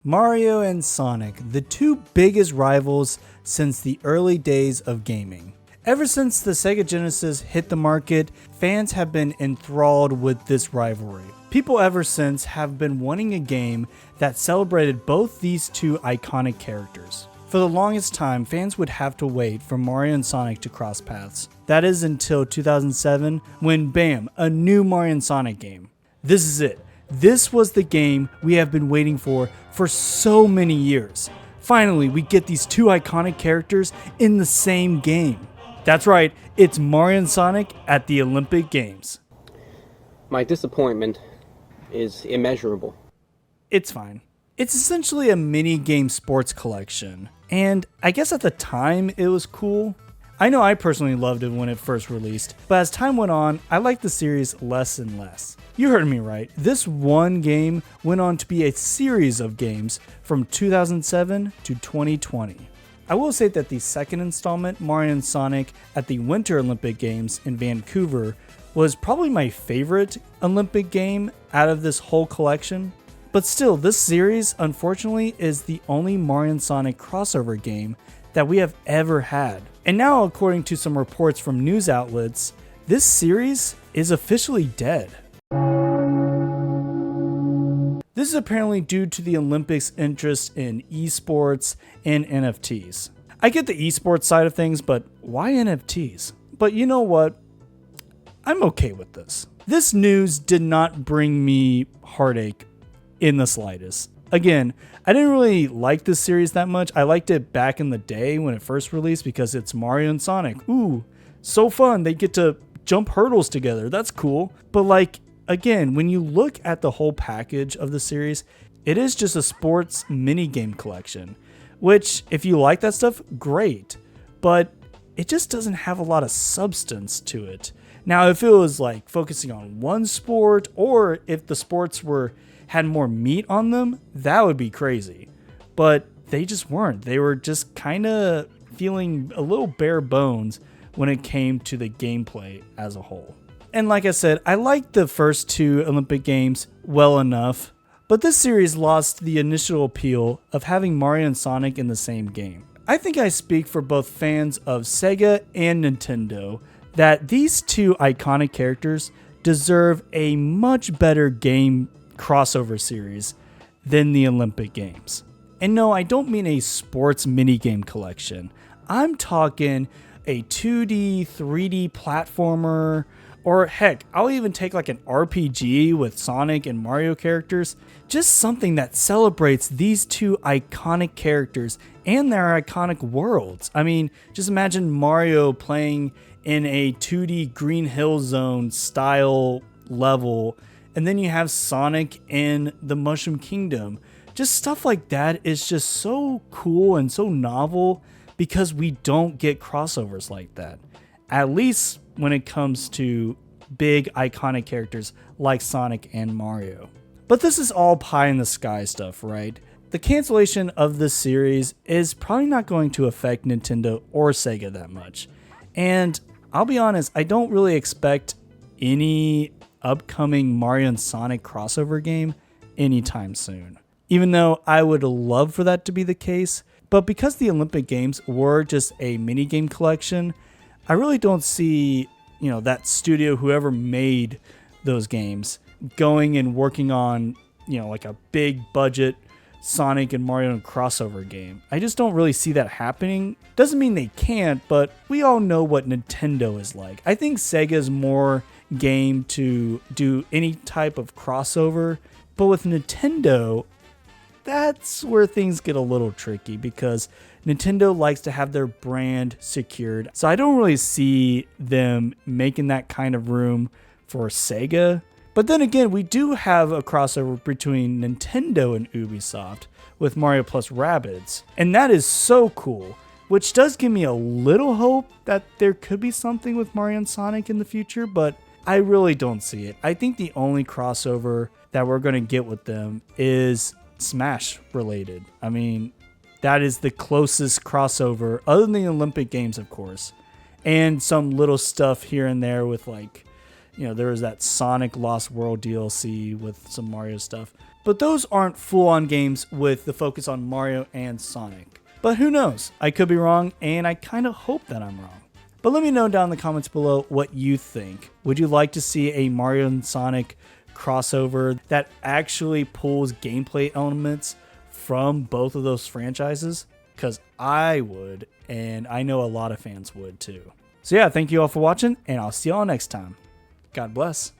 Mario and Sonic, the two biggest rivals since the early days of gaming. Ever since the Sega Genesis hit the market, fans have been enthralled with this rivalry. People ever since have been wanting a game that celebrated both these two iconic characters. For the longest time, fans would have to wait for Mario and Sonic to cross paths. That is until 2007, when bam, a new Mario and Sonic game. This is it. This was the game we have been waiting for so many years. Finally, we get these two iconic characters in the same game. That's right, it's Mario and Sonic at the Olympic Games. My disappointment is immeasurable. It's fine. It's essentially a mini-game sports collection, and I guess at the time it was cool. I know I personally loved it when it first released, but as time went on, I liked the series less and less. You heard me right, this one game went on to be a series of games from 2007 to 2020. I will say that the second installment, Mario and Sonic at the Winter Olympic Games in Vancouver, was probably my favorite Olympic game out of this whole collection. But still, this series, unfortunately, is the only Mario and Sonic crossover game that we have ever had. And now, according to some reports from news outlets, this series is officially dead. This is apparently due to the Olympics' interest in esports and NFTs. I get the esports side of things, but why NFTs? But you know what? I'm okay with this. This news did not bring me heartache in the slightest. Again, I didn't really like this series that much. I liked it back in the day when it first released because it's Mario and Sonic. Ooh, so fun. They get to jump hurdles together. That's cool. But again, when you look at the whole package of the series, it is just a sports minigame collection, which if you like that stuff, great. But it just doesn't have a lot of substance to it. Now, if it was focusing on one sport, or if the sports had more meat on them, that would be crazy. But they just weren't. They were just kind of feeling a little bare bones when it came to the gameplay as a whole. And like I said, I liked the first two Olympic Games well enough, but this series lost the initial appeal of having Mario and Sonic in the same game. I think I speak for both fans of Sega and Nintendo that these two iconic characters deserve a much better game crossover series than the Olympic Games. And no, I don't mean a sports minigame collection. I'm talking a 2D, 3D platformer, or heck, I'll even take an RPG with Sonic and Mario characters. Just something that celebrates these two iconic characters and their iconic worlds. I mean, just imagine Mario playing in a 2D Green Hill Zone style level, and then you have Sonic in the Mushroom Kingdom. Just stuff like that is just so cool and so novel because we don't get crossovers like that. At least when it comes to big iconic characters like Sonic and Mario. But this is all pie in the sky stuff, right? The cancellation of this series is probably not going to affect Nintendo or Sega that much. And I'll be honest, I don't really expect any upcoming Mario and Sonic crossover game anytime soon. Even though I would love for that to be the case, but because the Olympic Games were just a minigame collection, I really don't see, that studio, whoever made those games, going and working on, a big budget Sonic and Mario crossover game. I just don't really see that happening. Doesn't mean they can't, but we all know what Nintendo is like. I think Sega's more game to do any type of crossover, but with Nintendo, that's where things get a little tricky because Nintendo likes to have their brand secured. So I don't really see them making that kind of room for Sega. But then again, we do have a crossover between Nintendo and Ubisoft with Mario plus Rabbids. And that is so cool, which does give me a little hope that there could be something with Mario and Sonic in the future, but I really don't see it. I think the only crossover that we're going to get with them is Smash related. I mean, that is the closest crossover, other than the Olympic Games, of course. And some little stuff here and there with there was that Sonic Lost World DLC with some Mario stuff. But those aren't full-on games with the focus on Mario and Sonic. But who knows? I could be wrong, and I kind of hope that I'm wrong. But let me know down in the comments below what you think. Would you like to see a Mario and Sonic crossover that actually pulls gameplay elements from both of those franchises? Because I would, and I know a lot of fans would too. So yeah, thank you all for watching, and I'll see y'all next time. God bless.